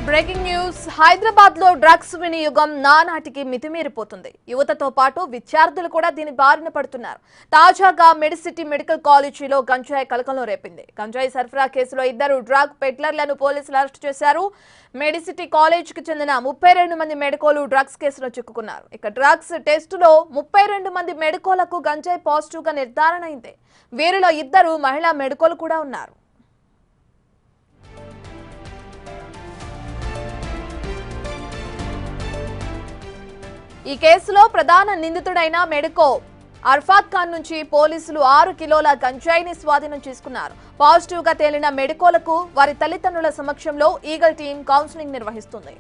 Breaking news Hyderabad లో drugs వినియోగం నానాటికి మితిమీరిపోతుంది. యువతతో పాటు విద్యార్థులు కూడా దీని బారిన పడుతున్నారు. తాజాగా మెడిసిటీ మెడికల్ కాలేజీలో గంజాయి కలకలం రేపింది. గంజాయి సరఫరా కేసులో ఇద్దరు డ్రగ్ పెడ్లర్లను పోలీసులు అరెస్టు చేశారు. మెడిసిటీ కాలేజీకి చెందిన 32 మంది మెడికోలు డ్రగ్స్ కేసులో చిక్కుకున్నారు. ఇక డ్రగ్స్ టెస్టులో 32 మంది మెడికోలకు గంజాయి పాజిటివ్ గా నిర్ధారణ అయింది. వీరిలో ఇద్దరు మహిళా మెడికోలు కూడా ఉన్నారు. ఈ కేసులో ప్రధాన నిందితుడైన మెడికో అర్ఫాత్ ఖాన్ నుంచి పోలీసులు 6 కిలోల గంజాయిని స్వాధీనం చేసుకున్నారు. పాజిటివ్ గా తేలిన మెడికోలకు వారి తల్లిదండ్రుల సమక్షంలో ఈగల్ టీం కౌన్సిలింగ్ నిర్వహిస్తుంది.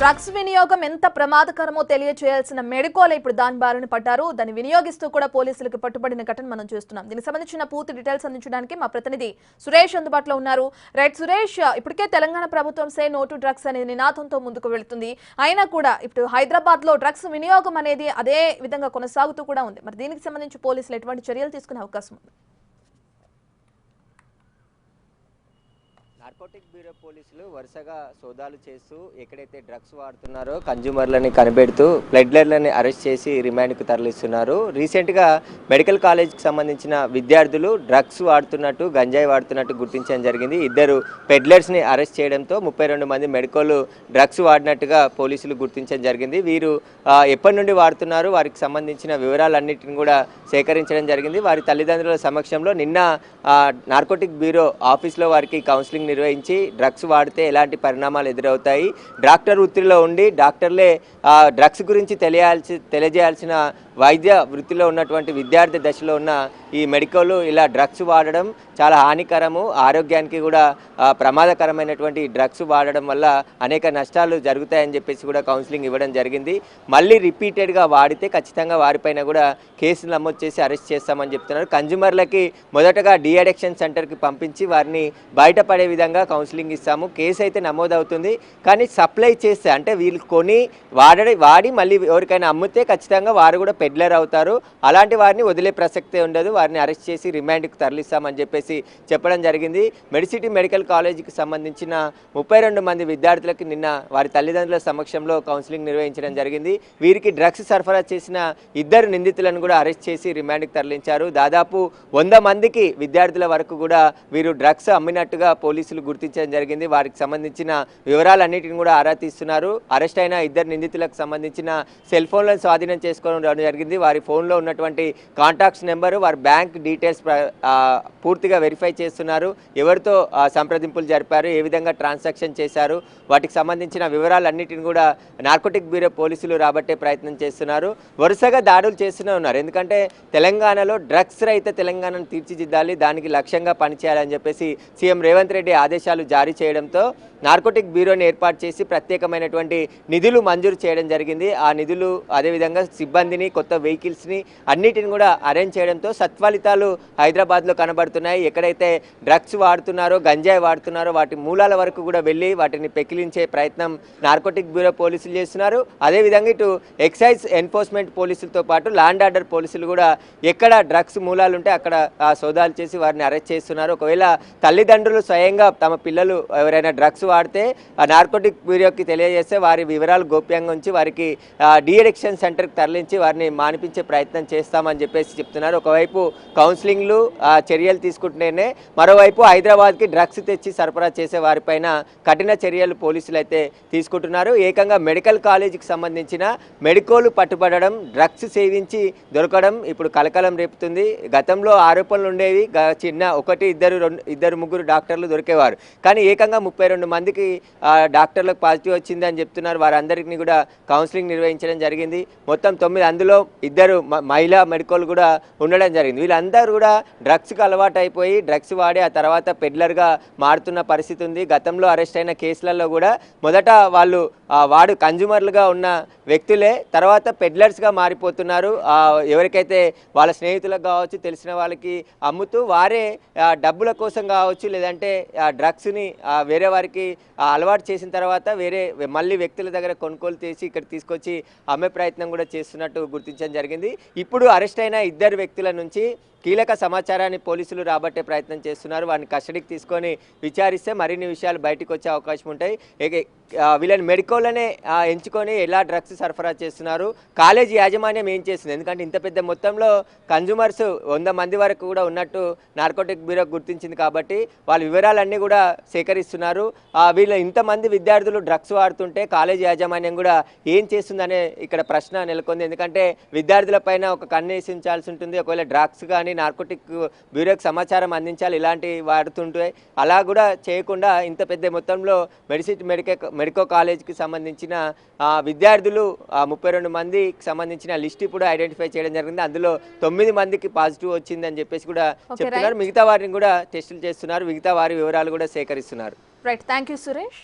డ్రగ్స్ వినియోగం ఎంత ప్రమాదకరమో తెలియజేయాల్సిన మెడికోలే ఇప్పుడు దాని బారిన పడ్డారు. దాన్ని వినియోగిస్తూ కూడా పోలీసులకు పట్టుబడిన ఘటన మనం చూస్తున్నాం. దీనికి సంబంధించిన పూర్తి డీటెయిల్స్ అందించడానికి మా ప్రతినిధి సురేష్ అందుబాటులో ఉన్నారు. రైట్ సురేష్, ఇప్పటికే తెలంగాణ ప్రభుత్వం సే నో టు డ్రగ్స్ అనే నినాదంతో ముందుకు వెళుతుంది. అయినా కూడా ఇప్పుడు హైదరాబాద్ లో డ్రగ్స్ వినియోగం అనేది అదే విధంగా కొనసాగుతూ కూడా ఉంది. మరి దీనికి సంబంధించి పోలీసులు ఎటువంటి చర్యలు తీసుకునే అవకాశం ఉంది? నార్కోటిక్ బ్యూరో పోలీసులు వరుసగా సోదాలు చేస్తూ ఎక్కడైతే డ్రగ్స్ వాడుతున్నారో కన్జ్యూమర్లని కనిపెడుతూ పెడ్లర్లని అరెస్ట్ చేసి రిమాండ్కు తరలిస్తున్నారు. రీసెంట్గా మెడికల్ కాలేజ్కి సంబంధించిన విద్యార్థులు డ్రగ్స్ వాడుతున్నట్టు గంజాయి వాడుతున్నట్టు గుర్తించడం జరిగింది. ఇద్దరు పెడ్లర్స్ని అరెస్ట్ చేయడంతో 32 మంది మెడికోలు డ్రగ్స్ వాడినట్టుగా పోలీసులు గుర్తించడం జరిగింది. వీరు ఎప్పటి నుండి వాడుతున్నారు, వారికి సంబంధించిన వివరాలన్నింటిని కూడా సేకరించడం జరిగింది. వారి తల్లిదండ్రుల సమక్షంలో నిన్న నార్కోటిక్ బ్యూరో ఆఫీస్లో వారికి కౌన్సిలింగ్ నిర్వహించి డ్రగ్స్ వాడితే ఎలాంటి పరిణామాలు ఎదురవుతాయి, డాక్టర్ వృత్తిలో ఉండి డాక్టర్లే డ్రగ్స్ గురించి తెలియజేయాల్సిన వైద్య వృత్తిలో ఉన్నటువంటి విద్యార్థి దశలో ఉన్న ఈ మెడికోలు ఇలా డ్రగ్స్ వాడడం చాలా హానికరము, ఆరోగ్యానికి కూడా ప్రమాదకరమైనటువంటి డ్రగ్స్ వాడడం వల్ల అనేక నష్టాలు జరుగుతాయని చెప్పేసి కూడా కౌన్సిలింగ్ ఇవ్వడం జరిగింది. మళ్ళీ రిపీటెడ్గా వాడితే ఖచ్చితంగా వారిపైన కూడా కేసులు నమోదు చేసి అరెస్ట్ చేస్తామని చెప్తున్నారు. కన్జ్యూమర్లకి మొదటగా డీ అడిక్షన్ సెంటర్కి పంపించి వారిని బయటపడే విధంగా కౌన్సిలింగ్ ఇస్తాము. కేసు అయితే నమోదవుతుంది, కానీ సప్లై చేస్తే అంటే వీళ్ళు కొని వాడి మళ్ళీ ఎవరికైనా అమ్మితే ఖచ్చితంగా వారు కూడా పెడ్లర్ అవుతారు. అలాంటి వారిని వదిలే ప్రసక్తే ఉండదు. వారిని అరెస్ట్ చేసి రిమాండ్కి తరలిస్తామని చెప్పేసి చెప్పడం జరిగింది. మెడిసిటీ మెడికల్ కాలేజీకి సంబంధించిన 32 మంది విద్యార్థులకు నిన్న వారి తల్లిదండ్రుల సమక్షంలో కౌన్సిలింగ్ నిర్వహించడం జరిగింది. వీరికి డ్రగ్స్ సరఫరా చేసిన ఇద్దరు నిందితులను కూడా అరెస్ట్ చేసి రిమాండ్కి తరలించారు. దాదాపు 100 మందికి విద్యార్థుల వరకు కూడా వీరు డ్రగ్స్ అమ్మినట్టుగా పోలీసులు గుర్తించడం జరిగింది. వారికి సంబంధించిన వివరాలన్నిటిని కూడా ఆరా తీస్తున్నారు. అరెస్ట్ అయిన ఇద్దరు నిందితులకు సంబంధించిన సెల్ ఫోన్లను స్వాధీనం చేసుకోవడం జరిగింది. వారి ఫోన్లో ఉన్నటువంటి కాంటాక్ట్స్ నెంబరు, వారి బ్యాంక్ డీటెయిల్స్ పూర్తిగా వెరిఫై చేస్తున్నారు. ఎవరితో సంప్రదింపులు జరిపారు, ఏ విధంగా ట్రాన్సాక్షన్ చేశారు, వాటికి సంబంధించిన వివరాలన్నిటిని కూడా నార్కోటిక్ బ్యూరో పోలీసులు రాబట్టే ప్రయత్నం చేస్తున్నారు. వరుసగా దాడులు చేస్తూనే ఉన్నారు. ఎందుకంటే తెలంగాణలో డ్రగ్స్ రహిత తెలంగాణను తీర్చిదిద్దాలి, దానికి లక్ష్యంగా పనిచేయాలని చెప్పేసి సీఎం రేవంత్ రెడ్డి ఆదేశాలు జారీ చేయడంతో నార్కోటిక్ బ్యూరోని ఏర్పాటు చేసి ప్రత్యేకమైనటువంటి నిధులు మంజూరు చేయడం జరిగింది. ఆ నిధులు అదేవిధంగా సిబ్బందిని, కొత్త వెహికల్స్ని అన్నిటిని కూడా అరేంజ్ చేయడంతో సత్ఫలితాలు హైదరాబాద్లో కనబడుతున్నాయి. ఎక్కడైతే డ్రగ్స్ వాడుతున్నారో, గంజాయి వాడుతున్నారో వాటి మూలాల వరకు కూడా వెళ్ళి వాటిని పెకిలించే ప్రయత్నం నార్కోటిక్ బ్యూరో పోలీసులు చేస్తున్నారు. అదేవిధంగా ఇటు ఎక్సైజ్ ఎన్ఫోర్స్మెంట్ పోలీసులతో పాటు ల్యాండ్ ఆర్డర్ పోలీసులు కూడా ఎక్కడ డ్రగ్స్ మూలాలు ఉంటే అక్కడ సోదాలు చేసి వారిని అరెస్ట్ చేస్తున్నారు. ఒకవేళ తల్లిదండ్రులు స్వయంగా తమ పిల్లలు ఎవరైనా డ్రగ్స్ వాడితే నార్కోటిక్ బ్యూరోకి తెలియజేస్తే వారి వివరాలు గోప్యంగా ఉంచి వారికి డీ అడిక్షన్ సెంటర్కి తరలించి వారిని మానిపించే ప్రయత్నం చేస్తామని చెప్పేసి చెప్తున్నారు. ఒకవైపు కౌన్సిలింగ్లు చర్యలు తీసుకుంటూనే మరోవైపు హైదరాబాద్కి డ్రగ్స్ తెచ్చి సరఫరా చేసే వారిపైన కఠిన చర్యలు పోలీసులు అయితే తీసుకుంటున్నారు. ఏకంగా మెడికల్ కాలేజీకి సంబంధించిన మెడికోలు పట్టుబడడం, డ్రగ్స్ సేవించి దొరకడం ఇప్పుడు కలకలం రేపుతుంది. గతంలో ఆరోపణలు ఉండేవి, చిన్న ఇద్దరు ముగ్గురు డాక్టర్లు దొరికేవారు, కానీ ఏకంగా 32 మందికి డాక్టర్లకు పాజిటివ్ వచ్చింది అని చెప్తున్నారు. వారందరికీ కూడా కౌన్సిలింగ్ నిర్వహించడం జరిగింది. మొత్తం 9, అందులో ఇద్దరు మహిళా మెడికోలు కూడా ఉండడం జరిగింది. వీళ్ళందరూ కూడా డ్రగ్స్కి అలవాటు అయిపోయి అయిపోయి డ్రగ్స్ వాడి ఆ తర్వాత పెడ్లర్గా మారుతున్న పరిస్థితి ఉంది. గతంలో అరెస్ట్ అయిన కేసులలో కూడా మొదట వాళ్ళు వాడు కన్జ్యూమర్లుగా ఉన్న వ్యక్తులే తర్వాత పెడ్లర్స్గా మారిపోతున్నారు. ఎవరికైతే వాళ్ళ స్నేహితులకు కావచ్చు, తెలిసిన వాళ్ళకి అమ్ముతూ వారే డబ్బుల కోసం కావచ్చు, లేదంటే డ్రగ్స్ని వేరే వారికి అలవాటు చేసిన తర్వాత వేరే మళ్ళీ వ్యక్తుల దగ్గర కొనుగోలు చేసి ఇక్కడ తీసుకొచ్చి అమ్మే ప్రయత్నం కూడా చేస్తున్నట్టు గుర్తించడం జరిగింది. ఇప్పుడు అరెస్ట్ అయిన ఇద్దరు వ్యక్తుల నుంచి కీలక సమాచారాన్ని పోలీసులు రాబట్టే ప్రయత్నం చేస్తున్నారు. వారిని కస్టడీకి తీసుకొని విచారిస్తే మరిన్ని విషయాలు బయటకు వచ్చే అవకాశం ఉంటాయి. వీళ్ళని మెడికోలనే ఎంచుకొని ఎలా డ్రగ్స్ సరఫరా చేస్తున్నారు, కాలేజీ యాజమాన్యం ఏం చేస్తుంది, ఎందుకంటే ఇంత పెద్ద మొత్తంలో కన్జ్యూమర్స్ 100 మంది వరకు కూడా ఉన్నట్టు నార్కోటిక్ బ్యూరో గుర్తించింది కాబట్టి వాళ్ళ వివరాలన్నీ కూడా సేకరిస్తున్నారు. వీళ్ళ ఇంతమంది విద్యార్థులు డ్రగ్స్ వాడుతుంటే కాలేజీ యాజమాన్యం కూడా ఏం చేస్తుందనే ఇక్కడ ప్రశ్న నెలకొంది. ఎందుకంటే విద్యార్థుల పైన ఒక కన్నేసించాల్సి ఉంటుంది. ఒకవేళ డ్రగ్స్ కానీ నార్కోటిక్ బ్యూరోకి సమాచారం అందించాలి, ఇలాంటి వాడుతుంటే అలా కూడా చేయకుండా ఇంత పెద్ద మొత్తంలో మెడికో కాలేజ్కి సంబంధించిన విద్యార్థులు 32 మందికి సంబంధించిన లిస్ట్ ఇప్పుడు ఐడెంటిఫై చేయడం జరిగింది. అందులో 9 మందికి పాజిటివ్ వచ్చిందని చెప్పేసి కూడా చెప్తున్నారు. మిగతా వారిని కూడా టెస్టులు చేస్తున్నారు. మిగతా వారి వివరాలు కూడా సేకరిస్తున్నారు. Right, thank you Suresh.